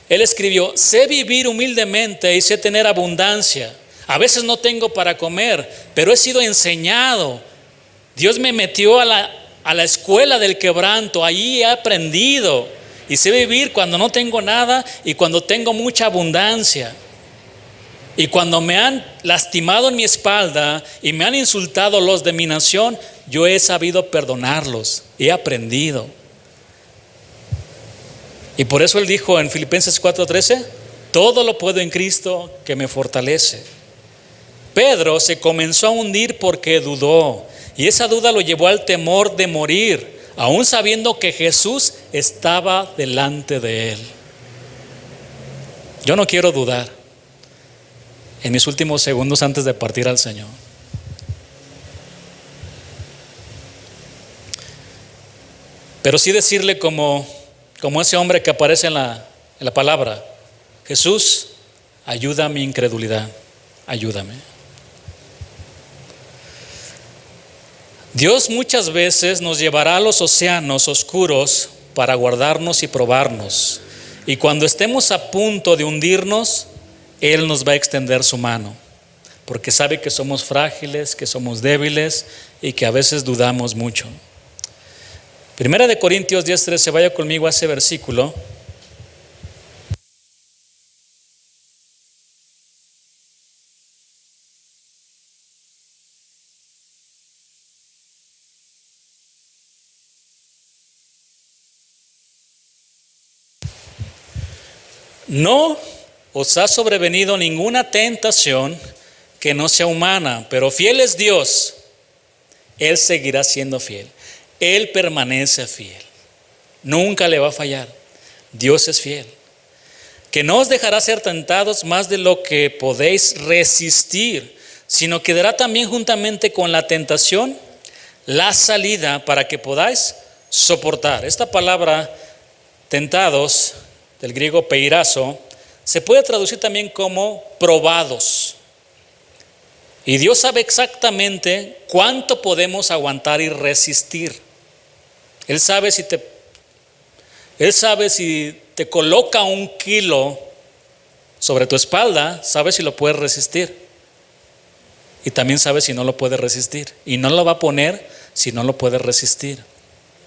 [SPEAKER 2] él escribió: sé vivir humildemente y sé tener abundancia. A veces no tengo para comer, pero he sido enseñado. Dios me metió a la escuela del quebranto, allí he aprendido y sé vivir cuando no tengo nada y cuando tengo mucha abundancia. Y cuando me han lastimado en mi espalda y me han insultado los de mi nación, yo he sabido perdonarlos, he aprendido. Y por eso él dijo en Filipenses 4:13: todo lo puedo en Cristo que me fortalece. Pedro se comenzó a hundir porque dudó, y esa duda lo llevó al temor de morir, aún sabiendo que Jesús estaba delante de él. Yo no quiero dudar en mis últimos segundos antes de partir al Señor. Pero sí decirle como ese hombre que aparece en la palabra: Jesús, ayuda a mi incredulidad, ayúdame. Dios muchas veces nos llevará a los océanos oscuros para guardarnos y probarnos. Y cuando estemos a punto de hundirnos, Él nos va a extender su mano, porque sabe que somos frágiles, que somos débiles y que a veces dudamos mucho. Primera de Corintios 10:13, vaya conmigo a ese versículo. No os ha sobrevenido ninguna tentación que no sea humana, pero fiel es Dios. Él seguirá siendo fiel. Él permanece fiel. Nunca le va a fallar. Dios es fiel. Que no os dejará ser tentados más de lo que podéis resistir, sino que dará también juntamente con la tentación la salida para que podáis soportar. Esta palabra tentados, del griego peirazo, se puede traducir también como probados. Y Dios sabe exactamente cuánto podemos aguantar y resistir. Él sabe si te coloca 1 kilo sobre tu espalda, sabe si lo puedes resistir. Y también sabe si no lo puedes resistir. Y no lo va a poner si no lo puedes resistir.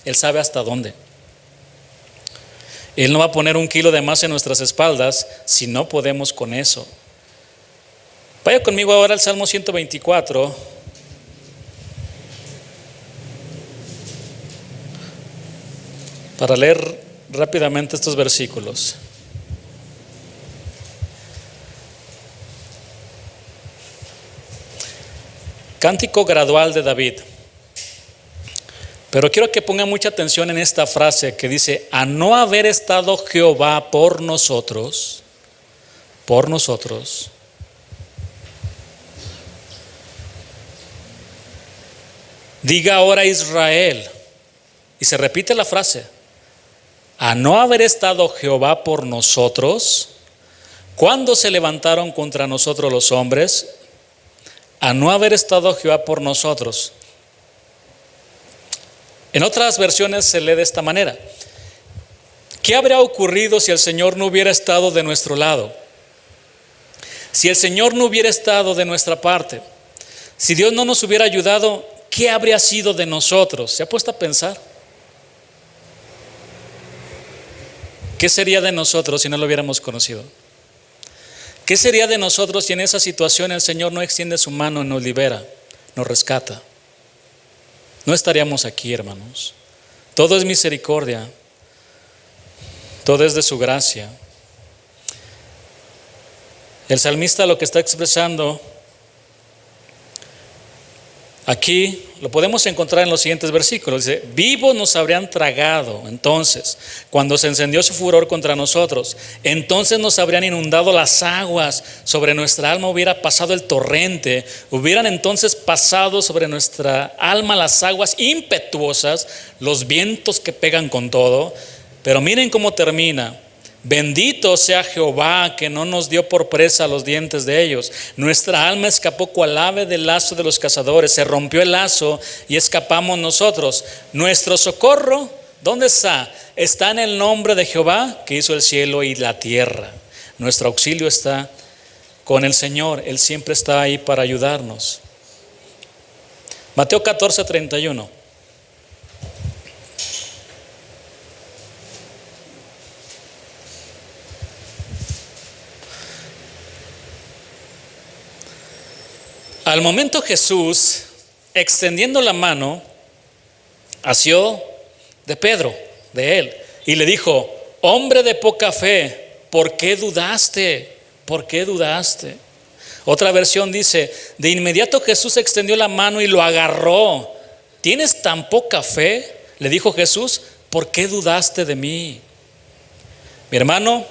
[SPEAKER 2] Él sabe hasta dónde. Él no va a poner 1 kilo de más en nuestras espaldas si no podemos con eso. Vaya conmigo ahora al Salmo 124. Para leer rápidamente estos versículos. Cántico gradual de David. Pero quiero que pongan mucha atención en esta frase que dice: a no haber estado Jehová por nosotros, diga ahora Israel. Y se repite la frase: a no haber estado Jehová por nosotros, ¿cuándo se levantaron contra nosotros los hombres? A no haber estado Jehová por nosotros. En otras versiones se lee de esta manera: ¿qué habría ocurrido si el Señor no hubiera estado de nuestro lado? Si el Señor no hubiera estado de nuestra parte, si Dios no nos hubiera ayudado, ¿qué habría sido de nosotros? ¿Se ha puesto a pensar? ¿Qué sería de nosotros si no lo hubiéramos conocido? ¿Qué sería de nosotros si en esa situación el Señor no extiende su mano y nos libera, nos rescata? No estaríamos aquí, hermanos. Todo es misericordia, todo es de su gracia. El salmista lo que está expresando aquí lo podemos encontrar en los siguientes versículos. Dice: vivos nos habrían tragado entonces cuando se encendió su furor contra nosotros. Entonces nos habrían inundado las aguas, sobre nuestra alma hubiera pasado el torrente. Hubieran entonces pasado sobre nuestra alma las aguas impetuosas, los vientos que pegan con todo. Pero miren cómo termina: bendito sea Jehová, que no nos dio por presa los dientes de ellos. Nuestra alma escapó cual ave del lazo de los cazadores. Se rompió el lazo y escapamos nosotros. Nuestro socorro, ¿dónde está? Está en el nombre de Jehová, que hizo el cielo y la tierra. Nuestro auxilio está con el Señor. Él siempre está ahí para ayudarnos. Mateo 14:31. Al momento Jesús, extendiendo la mano, asió de Pedro, de él, y le dijo: hombre de poca fe, ¿por qué dudaste? ¿Por qué dudaste? Otra versión dice: de inmediato Jesús extendió la mano y lo agarró. ¿Tienes tan poca fe?, le dijo Jesús, ¿por qué dudaste de mí? Mi hermano,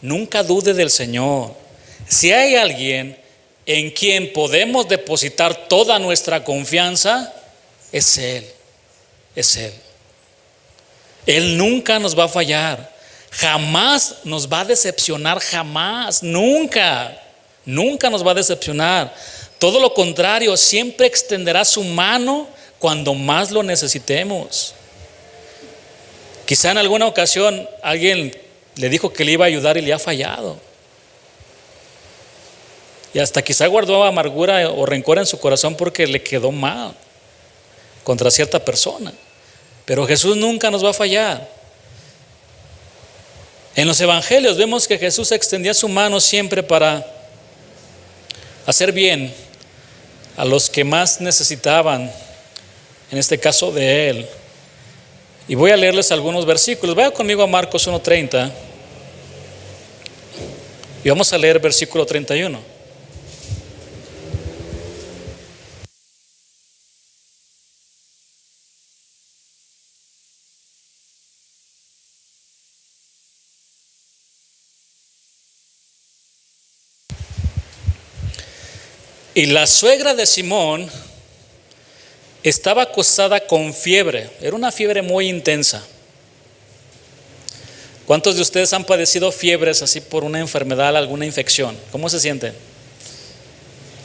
[SPEAKER 2] nunca dude del Señor. Si hay alguien en quien podemos depositar toda nuestra confianza, es Él, es Él. Él nunca nos va a fallar, jamás nos va a decepcionar, jamás, nunca nos va a decepcionar. Todo lo contrario, siempre extenderá su mano cuando más lo necesitemos. Quizá en alguna ocasión alguien le dijo que le iba a ayudar y le ha fallado. Y hasta quizá guardó amargura o rencor en su corazón porque le quedó mal contra cierta persona. Pero Jesús nunca nos va a fallar. En los evangelios vemos que Jesús extendía su mano siempre para hacer bien a los que más necesitaban, en este caso de Él. Y voy a leerles algunos versículos. Vaya conmigo a Marcos 1:30 y vamos a leer versículo 31. Y la suegra de Simón estaba acostada con fiebre. Era una fiebre muy intensa. ¿Cuántos de ustedes han padecido fiebres así por una enfermedad, alguna infección? ¿Cómo se sienten?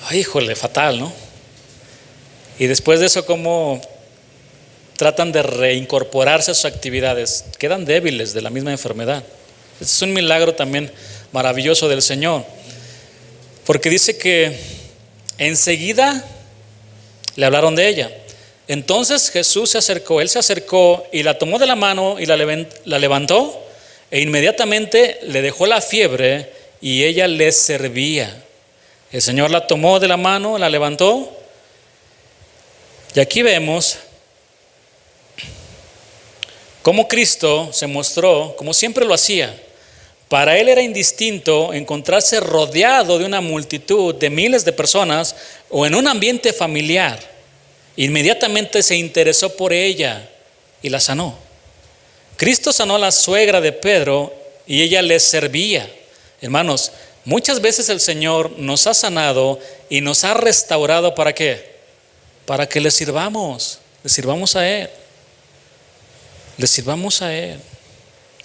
[SPEAKER 2] Ay, híjole, fatal, ¿no? Y después de eso, ¿cómo tratan de reincorporarse a sus actividades? Quedan débiles de la misma enfermedad. Este es un milagro también maravilloso del Señor, porque dice que enseguida le hablaron de ella. Entonces Jesús se acercó, Él se acercó y la tomó de la mano y la levantó, e inmediatamente le dejó la fiebre y ella le servía. El Señor la tomó de la mano, la levantó, y aquí vemos cómo Cristo se mostró, como siempre lo hacía. Para Él era indistinto encontrarse rodeado de una multitud de miles de personas o en un ambiente familiar. Inmediatamente se interesó por ella, y la sanó. Cristo sanó a la suegra de Pedro y ella le servía. Hermanos, muchas veces el Señor nos ha sanado y nos ha restaurado. ¿Para qué? Para que le sirvamos a Él. Le sirvamos a Él.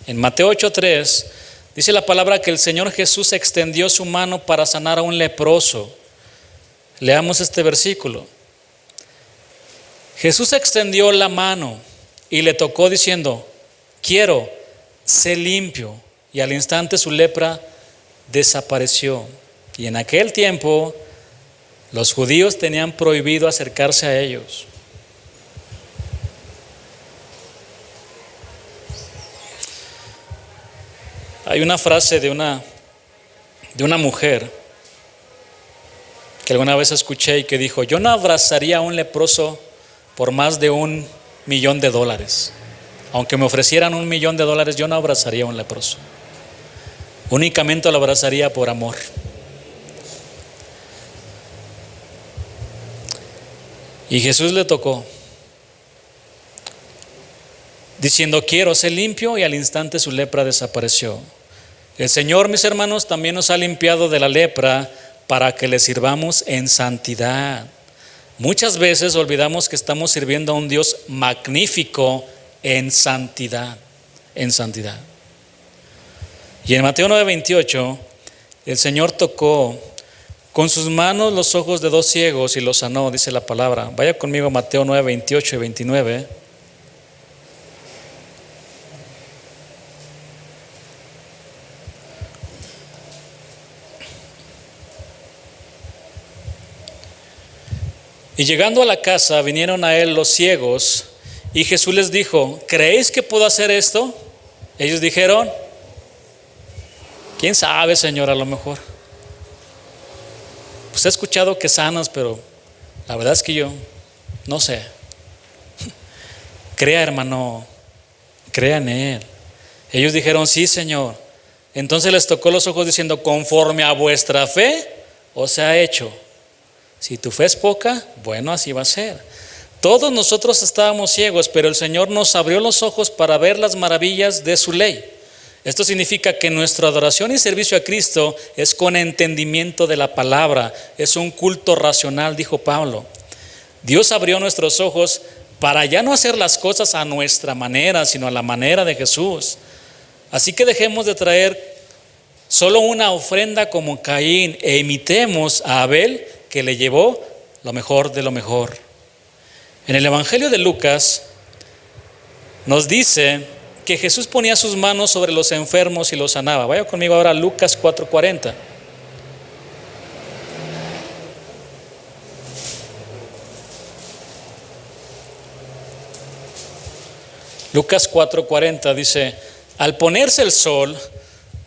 [SPEAKER 2] En Mateo 8:3 dice la palabra que el Señor Jesús extendió su mano para sanar a un leproso. Leamos este versículo. Jesús extendió la mano y le tocó diciendo: quiero, sé limpio. Y al instante su lepra desapareció. Y en aquel tiempo los judíos tenían prohibido acercarse a ellos. Hay una frase de una mujer que alguna vez escuché y que dijo: yo no abrazaría a un leproso por más de $1,000,000. Aunque me ofrecieran $1,000,000, yo no abrazaría a un leproso. Únicamente lo abrazaría por amor. Y Jesús le tocó, diciendo: quiero, sé limpio, y al instante su lepra desapareció. El Señor, mis hermanos, también nos ha limpiado de la lepra para que le sirvamos en santidad. Muchas veces olvidamos que estamos sirviendo a un Dios magnífico en santidad, en santidad. Y en Mateo 9:28, el Señor tocó con sus manos los ojos de 2 ciegos y los sanó, dice la palabra. Vaya conmigo a Mateo 9:28 y 29. Y llegando a la casa, vinieron a él los ciegos, y Jesús les dijo: ¿creéis que puedo hacer esto? Ellos dijeron: ¿quién sabe, Señor? A lo mejor. Pues he escuchado que sanas, pero la verdad es que yo no sé. Crea, hermano, crea en Él. Ellos dijeron: sí, Señor. Entonces les tocó los ojos diciendo: conforme a vuestra fe os ha hecho. Si tu fe es poca, bueno, así va a ser. Todos nosotros estábamos ciegos, pero el Señor nos abrió los ojos para ver las maravillas de su ley. Esto significa que nuestra adoración y servicio a Cristo es con entendimiento de la palabra, es un culto racional, dijo Pablo. Dios abrió nuestros ojos para ya no hacer las cosas a nuestra manera, sino a la manera de Jesús. Así que dejemos de traer solo una ofrenda como Caín e imitemos a Abel, que le llevó lo mejor de lo mejor. En el Evangelio de Lucas nos dice que Jesús ponía sus manos sobre los enfermos y los sanaba. Vaya conmigo ahora a Lucas 4:40. Lucas 4:40 dice: al ponerse el sol,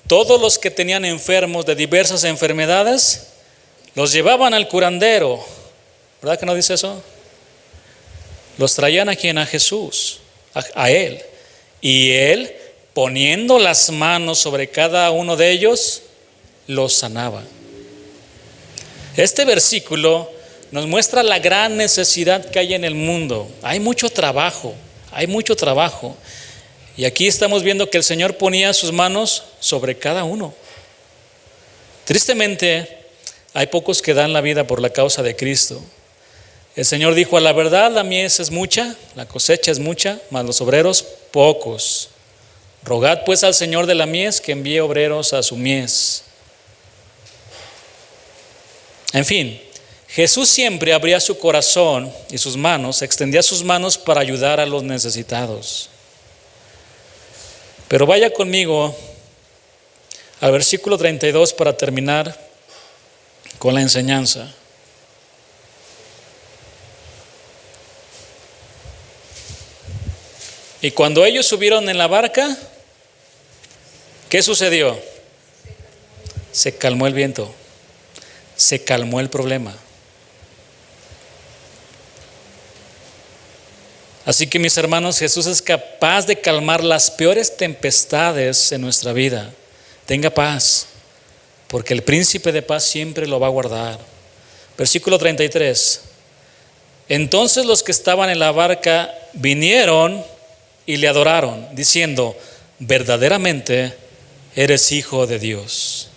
[SPEAKER 2] todos los que tenían enfermos de diversas enfermedades los llevaban al curandero. ¿Verdad que no dice eso? Los traían a quien, a Jesús, a Él. Y Él, poniendo las manos sobre cada uno de ellos, los sanaba. Este versículo nos muestra la gran necesidad que hay en el mundo. Hay mucho trabajo. Y aquí estamos viendo que el Señor ponía sus manos sobre cada uno. Tristemente, hay pocos que dan la vida por la causa de Cristo. El Señor dijo: a la verdad la mies es mucha, la cosecha es mucha, mas los obreros pocos. Rogad pues al Señor de la mies que envíe obreros a su mies. En fin, Jesús siempre abría su corazón y sus manos, extendía sus manos para ayudar a los necesitados. Pero vaya conmigo al versículo 32 para terminar con la enseñanza. Y cuando ellos subieron en la barca, ¿qué sucedió? Se calmó el viento, se calmó el problema. Así que, mis hermanos, Jesús es capaz de calmar las peores tempestades en nuestra vida. Tenga paz, porque el príncipe de paz siempre lo va a guardar. Versículo 33. Entonces los que estaban en la barca vinieron y le adoraron, diciendo: verdaderamente eres hijo de Dios.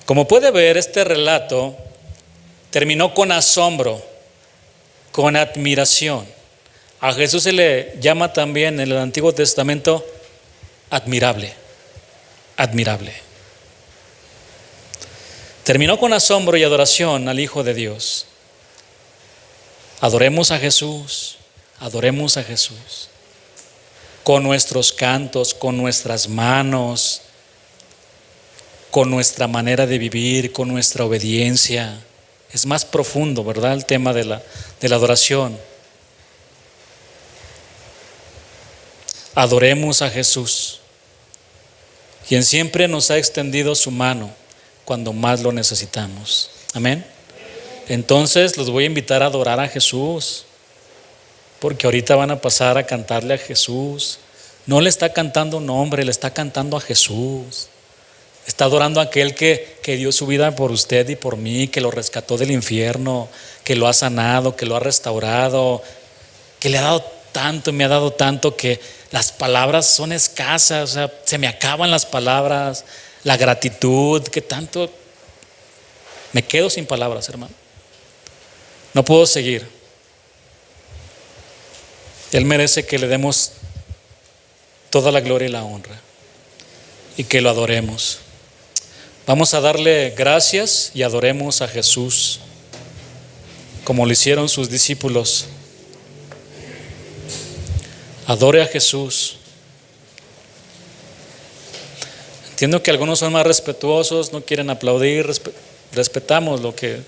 [SPEAKER 2] Como puede ver, este relato terminó con asombro, con admiración. A Jesús se le llama también en el Antiguo Testamento admirable, admirable. Terminó con asombro y adoración al Hijo de Dios. Adoremos a Jesús, adoremos a Jesús. Con nuestros cantos, con nuestras manos, con nuestra manera de vivir, con nuestra obediencia. Es más profundo, ¿verdad? El tema de la adoración. Adoremos a Jesús, quien siempre nos ha extendido su mano cuando más lo necesitamos. Amén. Entonces los voy a invitar a adorar a Jesús, porque ahorita van a pasar a cantarle a Jesús. No le está cantando un hombre, le está cantando a Jesús. Está adorando a aquel que dio su vida por usted y por mí, que lo rescató del infierno, que lo ha sanado, que lo ha restaurado, que le ha dado tanto, me ha dado tanto que las palabras son escasas, o sea, se me acaban las palabras, la gratitud, que tanto, me quedo sin palabras, hermano. No puedo seguir. Él merece que le demos toda la gloria y la honra y que lo adoremos. Vamos a darle gracias y adoremos a Jesús como lo hicieron sus discípulos. Adore a Jesús. Entiendo que algunos son más respetuosos, no quieren aplaudir, respetamos lo que...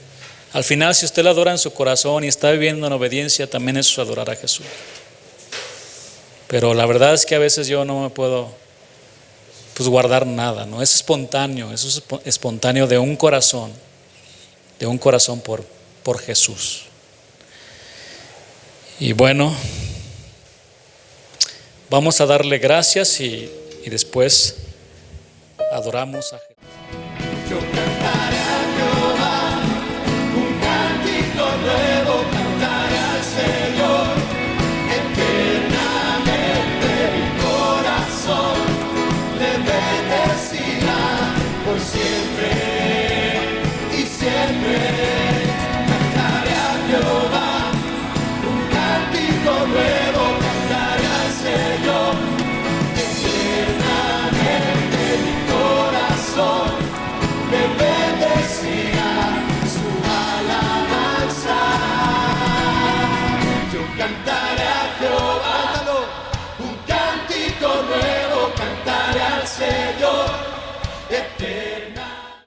[SPEAKER 2] Al final, si usted lo adora en su corazón y está viviendo en obediencia, también es adorar a Jesús. Pero la verdad es que a veces yo no me puedo guardar nada, ¿no? Es espontáneo, eso es espontáneo de un corazón por Jesús. Y bueno, vamos a darle gracias y después adoramos a Jesús.
[SPEAKER 1] Yo cantaré